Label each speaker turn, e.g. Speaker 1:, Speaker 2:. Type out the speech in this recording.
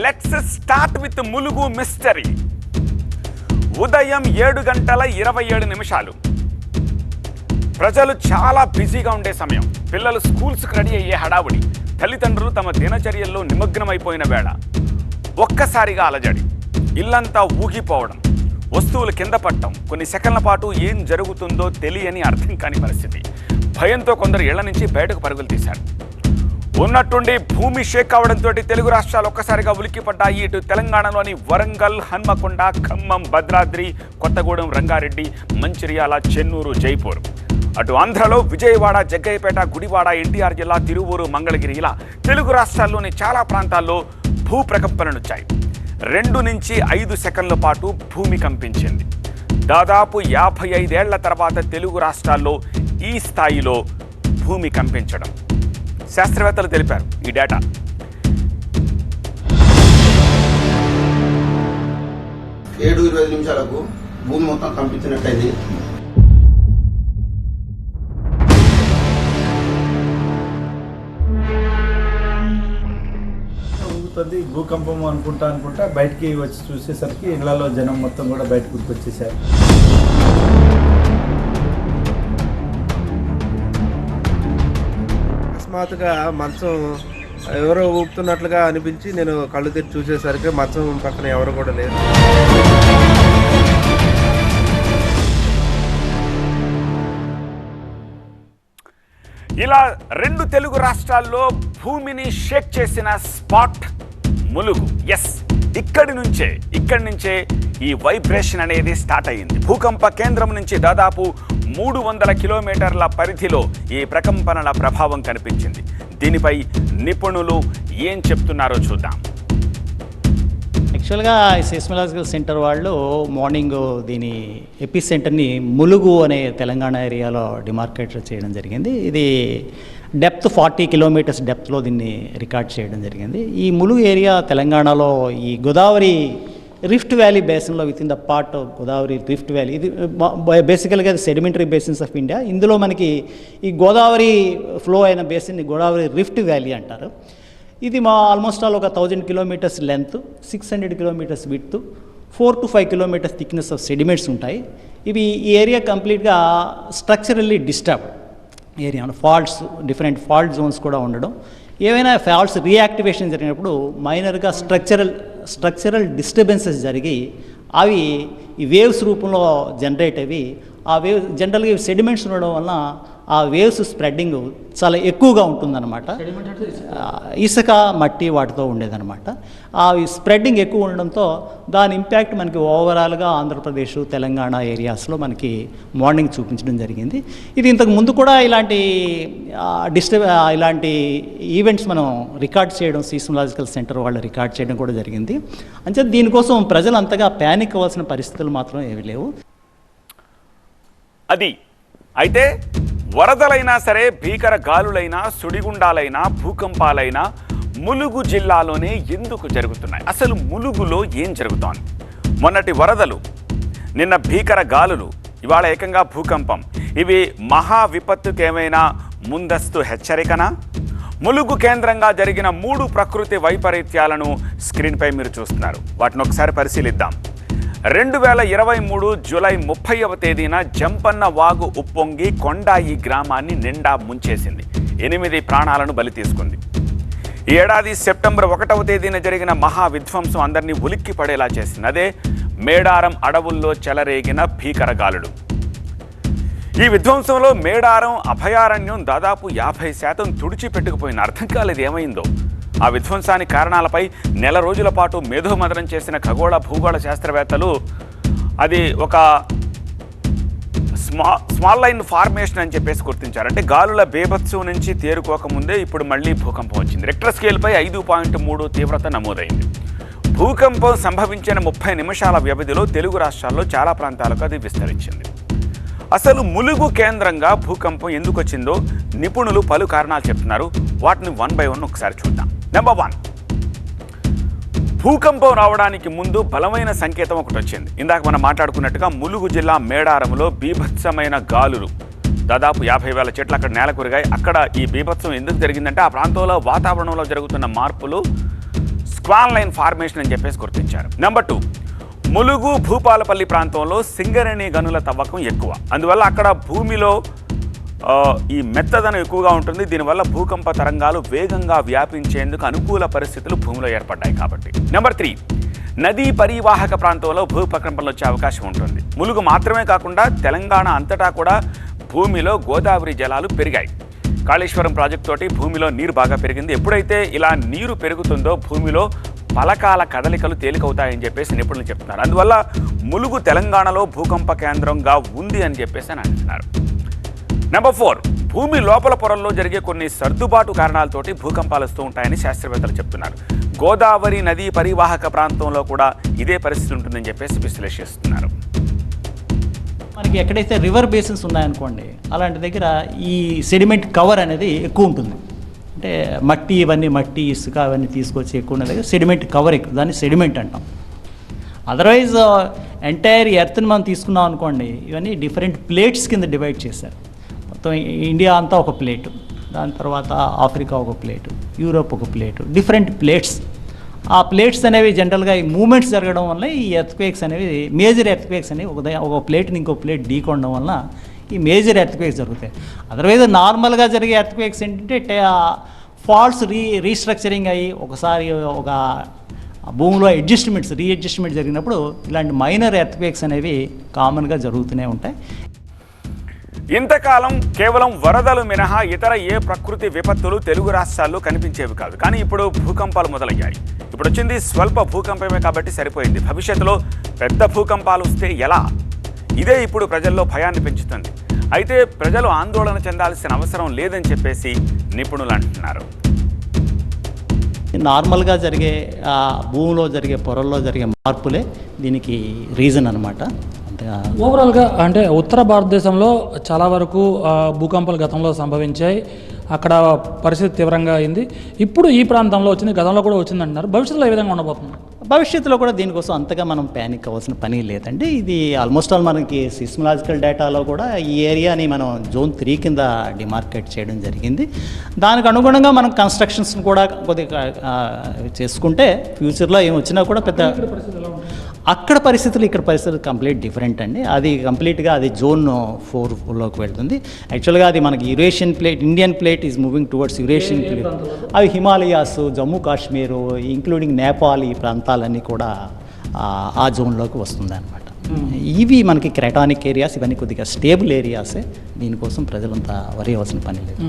Speaker 1: Let's start with Mulugu mystery. ఉదయం 7:27 ప్రజలు చాలా బిజీగా ఉండే సమయం. పిల్లలు స్కూల్స్కి రెడీ అయ్యే హడావుడి. తల్లిదండ్రులు తమ దినచర్యల్లో నిమగ్నమైపోయిన వేళ ఒక్కసారిగా అలజడి. ఇల్లంతా ఊగిపోవడం, వస్తువులు కింద పట్టడం, కొన్ని సెకండ్ల పాటు ఏం జరుగుతుందో తెలియని అర్థం కాని పరిస్థితి. భయంతో కొందరు ఇళ్ల నుంచి బయటకు పరుగులు తీశారు. ఉన్నట్టుండి భూమి షేక్ అవడంతో తెలుగు రాష్ట్రాలు ఒక్కసారిగా ఉలిక్కిపడ్డాయి. ఇటు తెలంగాణలోని వరంగల్, హన్మకొండ, ఖమ్మం, భద్రాద్రి, కొత్తగూడెం, రంగారెడ్డి, మంచిర్యాల, చెన్నూరు, జైపూర్. అటు ఆంధ్రలో విజయవాడ, జగ్గయ్యపేట, గుడివాడ, ఎన్టీఆర్ జిల్లా, తిరువూరు, మంగళగిరి ఇలా తెలుగు రాష్ట్రాల్లోని చాలా ప్రాంతాల్లో భూ ప్రకంపనలొచ్చాయి. 2 నుంచి 5 సెకండ్ల పాటు భూమి కంపించింది. దాదాపు 55 ఏళ్ల తర్వాత తెలుగు రాష్ట్రాల్లో ఈ స్థాయిలో భూమి కంపించడం శాస్త్రవేత్తలు తెలిపారు. ఈ డేటా
Speaker 2: 7:20 నిమిషాలకు భూమి మొత్తం కంపించినట్టయింది.
Speaker 3: భూకంపం అనుకుంటా బయటికి వచ్చి చూసేసరికి ఇళ్లలో జనం మొత్తం కూడా బయటకు వచ్చేసారు.
Speaker 4: అకస్మాత్తుగా మంచం ఎవరో ఊపుతున్నట్లుగా అనిపించి నేను కళ్ళు తెరిచి చూసేసరికి మంచం పక్కన ఎవరు కూడా లేరు.
Speaker 1: ఇలా 2 తెలుగు రాష్ట్రాల్లో భూమిని షేక్ చేసిన స్పాట్ ములుగు. ఎస్, ఇక్కడి నుంచే ఈ వైబ్రేషన్ అనేది స్టార్ట్ అయ్యింది. భూకంప కేంద్రం నుంచి దాదాపు 300 కిలోమీటర్ల పరిధిలో ఈ ప్రకంపనల ప్రభావం కనిపించింది. దీనిపై నిపుణులు ఏం చెప్తున్నారో చూద్దాం.
Speaker 5: యాక్చువల్గా సెస్మలాజికల్ సెంటర్ వాళ్ళు మార్నింగ్ దీని ఎపి సెంటర్ని ములుగు అనే తెలంగాణ ఏరియాలో డిమార్కేట్ చేయడం జరిగింది. ఇది డెప్త్ 40 కిలోమీటర్స్ డెప్త్లో దీన్ని రికార్డ్ చేయడం జరిగింది. ఈ ములుగు ఏరియా తెలంగాణలో ఈ గోదావరి రిఫ్ట్ వ్యాలీ బేసిన్లో with in the part of Godavari rift valley. ఇది బేసికల్గా సెడిమెంటరీ బేసిన్స్ ఆఫ్ ఇండియా. ఇందులో మనకి ఈ గోదావరి ఫ్లో అయిన బేసిన్ గోదావరి రిఫ్ట్ వ్యాలీ అంటారు. ఇది ఆల్మోస్ట్ ఆల్ ఒక 1000 kilometres length, 600 kilometres width, 4 to 5 kilometres thickness of sediments ఉంటాయి. ఈ ఏరియా కంప్లీట్గా structurally disturbed area. Faults, different fault zones కూడా ఉండడం. ఏవైనా ఫాల్ట్స్ రీయాక్టివేషన్ జరిగినప్పుడు మైనర్గా స్ట్రక్చరల్ డిస్టర్బెన్సెస్ జరిగి అవి ఈ వేవ్స్ రూపంలో జనరేట్ అవి. ఆ వేవ్స్ జనరల్గా సెడిమెంట్స్ ఉండడం వలన ఆ వేవ్స్ స్ప్రెడ్డింగ్ చాలా ఎక్కువగా ఉంటుందన్నమాట. ఇసుక, మట్టి వాటితో ఉండేదన్నమాట. ఆ స్ప్రెడ్డింగ్ ఎక్కువ ఉండడంతో దాని ఇంపాక్ట్ మనకి ఓవరాల్గా ఆంధ్రప్రదేశ్, తెలంగాణ ఏరియాస్లో మనకి మార్నింగ్ చూపించడం జరిగింది. ఇది ఇంతకు ముందు కూడా ఇలాంటి ఈవెంట్స్ మనం రికార్డ్ చేయడం, సీస్మలాజికల్ సెంటర్ వాళ్ళు రికార్డ్ చేయడం కూడా జరిగింది. అంటే దీనికోసం ప్రజలు అంతగా ప్యానిక్ అవ్వాల్సిన పరిస్థితులు మాత్రం ఏమీ లేవు.
Speaker 1: అయితే వరదలైనా సరే, భీకర గాలులైనా, సుడిగుండాలైనా, భూకంపాలైనా ములుగు జిల్లాలోనే ఎందుకు జరుగుతున్నాయి? అసలు ములుగులో ఏం జరుగుతోంది? మొన్నటి వరదలు, నిన్న భీకర గాలులు, ఇవాళ ఏకంగా భూకంపం. ఇవి మహా విపత్తుకేమైనా ముందస్తు హెచ్చరికనా? ములుగు కేంద్రంగా జరిగిన 3 ప్రకృతి వైపరీత్యాలను స్క్రీన్పై మీరు చూస్తున్నారు. వాటిని ఒకసారి పరిశీలిద్దాం. 2023 జూలై 30వ తేదీన జంపన్న వాగు ఉప్పొంగి కొండాయి గ్రామాన్ని నిండా ముంచేసింది. 8 ప్రాణాలను బలి తీసుకుంది. ఈ ఏడాది సెప్టెంబర్ 1వ తేదీన జరిగిన మహా విధ్వంసం అందరినీ ఉలిక్కి పడేలా చేసింది. అదే మేడారం అడవుల్లో చెలరేగిన భీకర గాలులు. ఈ విధ్వంసంలో మేడారం అభయారణ్యం దాదాపు 50% తుడిచిపెట్టుకుపోయింది. అర్థం కాలేదు ఏమైందో. ఆ విధ్వంసానికి కారణాలపై నెల రోజుల పాటు మేధోమథనం చేసిన ఖగోళ భూగోళ శాస్త్రవేత్తలు అది ఒక స్మాల్ లైన్ ఫార్మేషన్ అని చెప్పేసి గుర్తించారు. అంటే గాలుల బేభత్సం నుంచి తేరుకోకముందే ఇప్పుడు మళ్ళీ భూకంపం వచ్చింది. రిక్టర్ స్కేల్పై 5.3 తీవ్రత నమోదైంది. భూకంపం సంభవించిన 30 నిమిషాల వ్యవధిలో తెలుగు రాష్ట్రాల్లో చాలా ప్రాంతాలకు అది విస్తరించింది. అసలు ములుగు కేంద్రంగా భూకంపం ఎందుకు వచ్చిందో నిపుణులు పలు కారణాలు చెప్తున్నారు. వాటిని 1 by 1 ఒకసారి చూద్దాం. నెంబర్ 1, భూకంపం రావడానికి ముందు బలమైన సంకేతం ఒకటి వచ్చింది. ఇందాక మనం మాట్లాడుకున్నట్టుగా ములుగు జిల్లా మేడారంలో బీభత్సమైన గాలులు, దాదాపు 50,000 చెట్లు అక్కడ నేలకొరిగాయి. అక్కడ ఈ బీభత్సం ఎందుకు జరిగిందంటే ఆ ప్రాంతంలో వాతావరణంలో జరుగుతున్న మార్పులు స్క్వాన్ లైన్ ఫార్మేషన్ అని చెప్పేసి గుర్తించారు. నెంబర్ 2, ములుగు భూపాలపల్లి ప్రాంతంలో సింగరేణి గనుల తవ్వకం ఎక్కువ. అందువల్ల అక్కడ భూమిలో ఈ మెత్తదనం ఎక్కువగా ఉంటుంది. దీనివల్ల భూకంప తరంగాలు వేగంగా వ్యాపించేందుకు అనుకూల పరిస్థితులు భూమిలో ఏర్పడ్డాయి కాబట్టి. నెంబర్ 3, నదీ పరివాహక ప్రాంతంలో భూకంపనలు వచ్చే అవకాశం ఉంటుంది. ములుగు మాత్రమే కాకుండా తెలంగాణ అంతటా కూడా భూమిలో గోదావరి జలాలు పెరిగాయి. కాళేశ్వరం ప్రాజెక్టు తోటి భూమిలో నీరు బాగా పెరిగింది. ఎప్పుడైతే ఇలా నీరు పెరుగుతుందో భూమిలో పలకాల కదలికలు తేలికవుతాయని చెప్పేసి నిపుణులు చెప్తున్నారు. అందువల్ల ములుగు తెలంగాణలో భూకంప కేంద్రంగా ఉంది అని చెప్పేసి అని అంటున్నారు. నెంబర్ 4, భూమి లోపల పొరల్లో జరిగే కొన్ని సర్దుబాటు కారణాలతోటి భూకంపాలు వస్తూ ఉంటాయని శాస్త్రవేత్తలు చెప్తున్నారు. గోదావరి నదీ పరివాహక ప్రాంతంలో కూడా ఇదే పరిస్థితి ఉంటుందని చెప్పేసి విశ్లేషిస్తున్నారు.
Speaker 5: మనకి ఎక్కడైతే రివర్ బేసిన్స్ ఉన్నాయనుకోండి, అలాంటి దగ్గర ఈ సెడిమెంట్ కవర్ అనేది ఎక్కువ ఉంటుంది. అంటే మట్టి మట్టి ఇసుక అవన్నీ తీసుకొచ్చి ఎక్కువ ఉన్న దగ్గర సెడిమెంట్ కవర్ ఎక్కువ, దాన్ని సెడిమెంట్ అంటాం. అదర్వైజ్ ఎంటైర్ ఎర్త్ని మనం తీసుకున్నాం అనుకోండి, ఇవన్నీ డిఫరెంట్ ప్లేట్స్ కింద డివైడ్ చేశారు. మొత్తం ఇండియా అంతా ఒక ప్లేటు, దాని తర్వాత ఆఫ్రికా ఒక ప్లేటు, యూరోప్ ఒక ప్లేటు, డిఫరెంట్ ప్లేట్స్. ఆ ప్లేట్స్ అనేవి జనరల్గా ఈ మూమెంట్స్ జరగడం వల్ల ఈ ఎర్త్క్వేక్స్ అనేవి, మేజర్ ఎర్త్క్వేక్స్ అనేవి ఒక ప్లేట్ని ఇంకో ప్లేట్ ఢీకొనడం వల్ల ఈ మేజర్ ఎర్త్క్వేక్స్ జరుగుతాయి. అదర్వైజ్ నార్మల్గా జరిగే ఎర్త్క్వేక్స్ ఏంటంటే ఫాల్ట్స్ రీస్ట్రక్చరింగ్ అయ్యి ఒకసారి ఒక భూమిలో రీఅడ్జస్ట్మెంట్ జరిగినప్పుడు ఇలాంటి మైనర్ ఎర్త్క్వేక్స్ అనేవి కామన్గా జరుగుతూనే ఉంటాయి.
Speaker 1: ఇంతకాలం కేవలం వరదలు మినహా ఇతర ఏ ప్రకృతి విపత్తులు తెలుగు రాష్ట్రాల్లో కనిపించేవి కాదు. కానీ ఇప్పుడు భూకంపాలు మొదలయ్యాయి. ఇప్పుడు వచ్చింది స్వల్ప భూకంపమే కాబట్టి సరిపోయింది. భవిష్యత్తులో పెద్ద భూకంపాలు వస్తే ఎలా? ఇదే ఇప్పుడు ప్రజల్లో భయాన్ని పెంచుతుంది. అయితే ప్రజలు ఆందోళన చెందాల్సిన అవసరం లేదని చెప్పేసి నిపుణులు అంటున్నారు.
Speaker 5: నార్మల్గా జరిగే భూమిలో జరిగే పొరల్లో జరిగే మార్పులే దీనికి రీజన్ అనమాట.
Speaker 6: ఓవరాల్గా అంటే ఉత్తర భారతదేశంలో చాలా వరకు భూకంపాలు గతంలో సంభవించాయి. అక్కడ పరిస్థితి తీవ్రంగా అయింది. ఇప్పుడు ఈ ప్రాంతంలో వచ్చింది, గతంలో కూడా వచ్చింది అంటున్నారు. భవిష్యత్తులో ఏ విధంగా ఉండబోతుంది?
Speaker 5: భవిష్యత్తులో కూడా దీనికోసం అంతగా మనం ప్యానిక్ అవ్వాల్సిన పని లేదండి. ఇది ఆల్మోస్ట్ ఆల్ మనకి సిస్మలాజికల్ డేటాలో కూడా ఈ ఏరియాని మనం జోన్ 3 కింద డిమార్కేట్ చేయడం జరిగింది. దానికి అనుగుణంగా మనం కన్స్ట్రక్షన్స్ కూడా కొద్దిగా చేసుకుంటే ఫ్యూచర్లో ఏమి వచ్చినా కూడా పెద్ద అక్కడ పరిస్థితులు ఇక్కడ పరిస్థితులు కంప్లీట్ డిఫరెంట్ అండి. అది కంప్లీట్గా అది జోన్ 4లోకి వెళ్తుంది. యాక్చువల్గా అది మనకి Eurasian plate, Indian plate is moving towards Eurasian plate. అవి హిమాలయాస్, జమ్మూ కాశ్మీరు, ఇంక్లూడింగ్ నేపాల్, ఈ ప్రాంతాలన్నీ కూడా ఆ జోన్లోకి వస్తుంది అనమాట. ఇవి మనకి క్రెటానిక్ ఏరియాస్, ఇవన్నీ కొద్దిగా స్టేబుల్ ఏరియాసే. దీనికోసం ప్రజలంతా వరి అవ్వాల్సిన పని లేదు.